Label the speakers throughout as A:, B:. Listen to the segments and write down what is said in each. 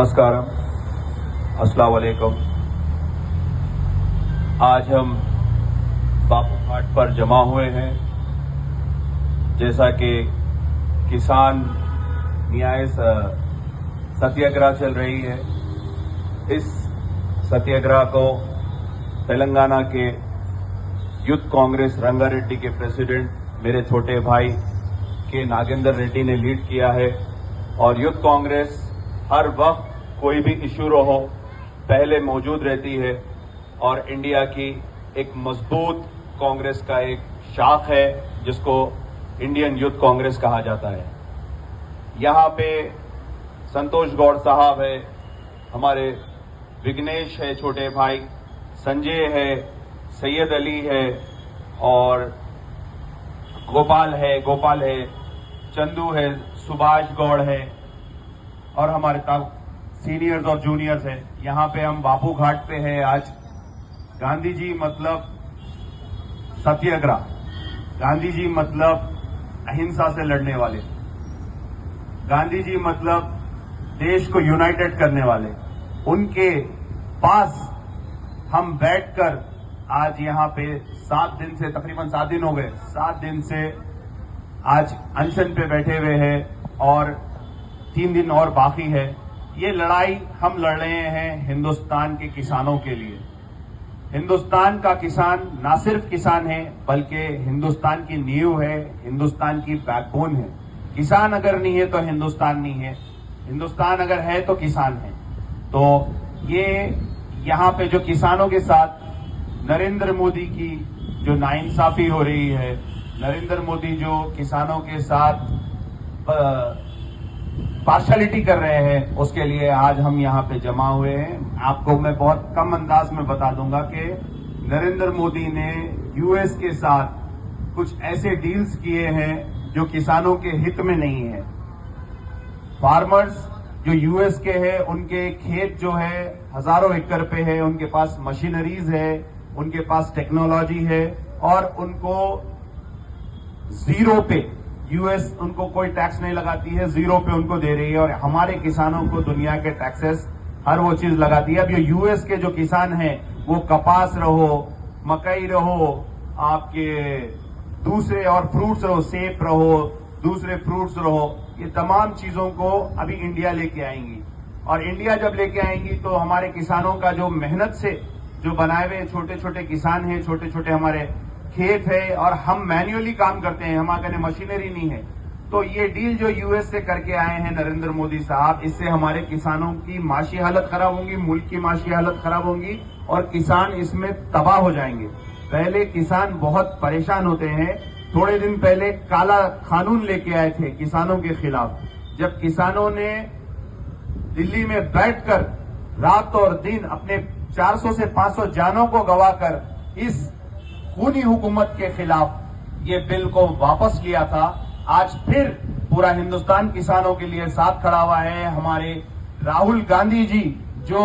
A: नमस्कारम, अस्सलाम वालेकुम। आज हम बापू घाट पर जमा हुए हैं। जैसा कि किसान न्याय सत्याग्रह चल रही है, इस सत्याग्रह को तेलंगाना के यूथ कांग्रेस रंगारेड्डी के प्रेसिडेंट मेरे छोटे भाई के नागेंद्र रेड्डी ने लीड किया है। और यूथ कांग्रेस हर वक्त कोई भी इशू हो पहले मौजूद रहती है और इंडिया की एक मजबूत कांग्रेस का एक शाख है जिसको इंडियन यूथ कांग्रेस कहा जाता है। यहाँ पे संतोष गौड़ साहब है, हमारे विघ्नेश है छोटे भाई, संजय है, सैयद अली है और गोपाल है, चंदू है, सुभाष गौड़ है और हमारे सीनियर्स और जूनियर्स हैं। यहाँ पे हम बापू घाट पे हैं आज। गांधी जी मतलब सत्याग्रह, गांधी जी मतलब अहिंसा से लड़ने वाले, गांधी जी मतलब देश को यूनाइटेड करने वाले। उनके पास हम बैठकर आज यहाँ पे 7 दिन से, तकरीबन 7 दिन हो गए, 7 दिन से आज अनशन पे बैठे हुए हैं और 3 दिन और बाकी है। ये लड़ाई हम लड़ रहे हैं हिंदुस्तान के किसानों के लिए। हिंदुस्तान का किसान ना सिर्फ किसान है बल्कि हिंदुस्तान की नींव है, हिंदुस्तान की बैकबोन है। किसान अगर नहीं है तो हिंदुस्तान नहीं है, हिंदुस्तान अगर है तो किसान है। तो ये यहाँ पे जो किसानों के साथ नरेंद्र मोदी की जो नाइंसाफी हो रही है, नरेंद्र मोदी जो किसानों के साथ पार्शलिटी कर रहे हैं, उसके लिए आज हम यहाँ पे जमा हुए हैं। आपको मैं बहुत कम अंदाज में बता दूंगा कि नरेंद्र मोदी ने यूएस के साथ कुछ ऐसे डील्स किए हैं जो किसानों के हित में नहीं है। फार्मर्स जो यूएस के हैं, उनके खेत जो है हजारों एकड़ पे है, उनके पास मशीनरीज है, उनके पास टेक्नोलॉजी है और उनको जीरो पे, यूएस उनको कोई टैक्स नहीं लगाती है, जीरो पे उनको दे रही है। और हमारे किसानों को दुनिया के टैक्सेस हर वो चीज लगाती है। अब ये यूएस के जो किसान हैं वो कपास रहो, मकई रहो, आपके दूसरे और फ्रूट्स रहो, सेब रहो, दूसरे फ्रूट्स रहो, ये तमाम चीजों को अभी इंडिया लेके आएंगी। और इंडिया जब लेके आएंगी तो हमारे किसानों का जो मेहनत से जो बनाए हुए छोटे छोटे किसान हैं, छोटे छोटे हमारे खेत है और हम मैन्युअली काम करते हैं, हमारे मशीनरी नहीं है। तो ये डील जो यूएस से करके आए हैं नरेंद्र मोदी साहब, इससे हमारे किसानों की माशी हालत खराब होंगी, मुल्क की माशी हालत खराब होंगी और किसान इसमें तबाह हो जाएंगे। पहले किसान बहुत परेशान होते हैं। थोड़े दिन पहले काला कानून लेके आए थे किसानों के खिलाफ, जब किसानों ने दिल्ली में बैठकर रात और दिन अपने 400 से 500 जानों को गंवाकर इस खूनी हुकूमत के खिलाफ ये बिल को वापस लिया था। आज फिर पूरा हिंदुस्तान किसानों के लिए साथ खड़ा हुआ है। हमारे राहुल गांधी जी जो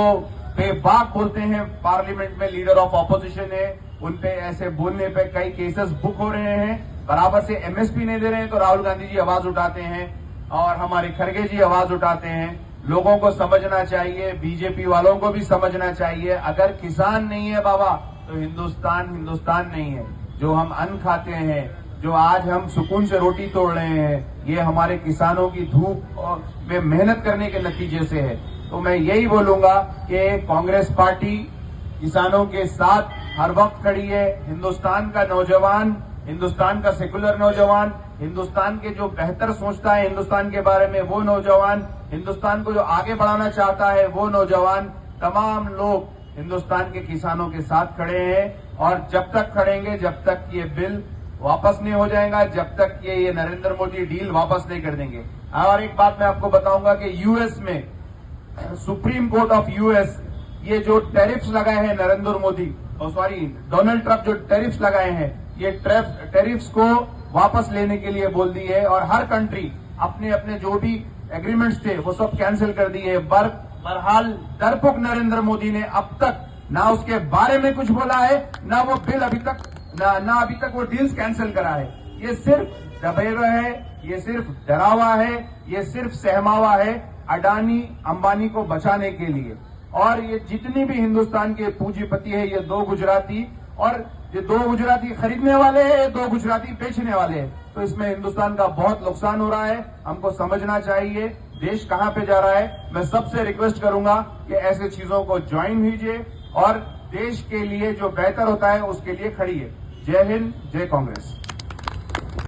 A: बेबाक बोलते हैं, पार्लियामेंट में लीडर ऑफ ऑपोजिशन है, उनपे ऐसे बोलने पे कई केसेस बुक हो रहे हैं। बराबर से एमएसपी नहीं दे रहे हैं तो राहुल गांधी जी आवाज उठाते हैं और हमारे खड़गे जी आवाज उठाते हैं। लोगों को समझना चाहिए, बीजेपी वालों को भी समझना चाहिए, अगर किसान नहीं है बाबा तो हिंदुस्तान नहीं है। जो हम अन्न खाते हैं, जो आज हम सुकून से रोटी तोड़ रहे हैं, ये हमारे किसानों की धूप में मेहनत करने के नतीजे से है। तो मैं यही बोलूंगा कि कांग्रेस पार्टी किसानों के साथ हर वक्त खड़ी है। हिंदुस्तान का नौजवान, हिंदुस्तान का सेकुलर नौजवान, हिंदुस्तान के जो बेहतर सोचता है हिंदुस्तान के बारे में वो नौजवान, हिंदुस्तान को जो आगे बढ़ाना चाहता है वो नौजवान, तमाम लोग हिंदुस्तान के किसानों के साथ खड़े हैं। और जब तक खड़ेंगे, जब तक ये बिल वापस नहीं हो जाएगा, जब तक ये नरेंद्र मोदी डील वापस नहीं कर देंगे। और एक बात मैं आपको बताऊंगा कि यूएस में सुप्रीम कोर्ट ऑफ यूएस ये जो टैरिफ्स लगाए हैं नरेंद्र मोदी, डोनाल्ड ट्रंप जो टैरिफ्स लगाए हैं, ये टैरिफ्स को वापस लेने के लिए बोल दी है और हर कंट्री अपने अपने जो भी एग्रीमेंट्स थे वो सब कैंसिल कर दिए। बहरहाल डरपोक नरेंद्र मोदी ने अब तक ना उसके बारे में कुछ बोला है, ना वो बिल अभी तक वो डील्स कैंसिल करा है। ये सिर्फ दबेवा है, ये सिर्फ डरावा है, ये सिर्फ सहमावा है। अडानी अंबानी को बचाने के लिए। और ये जितनी भी हिंदुस्तान के पूंजीपति है, ये 2 गुजराती, और ये 2 गुजराती खरीदने वाले हैं, ये 2 गुजराती बेचने वाले हैं। तो इसमें हिंदुस्तान का बहुत नुकसान हो रहा है। हमको समझना चाहिए देश कहां पे जा रहा है। मैं सबसे रिक्वेस्ट करूंगा कि ऐसे चीजों को ज्वाइन कीजिए और देश के लिए जो बेहतर होता है उसके लिए खड़िए। जय हिंद, जय कांग्रेस।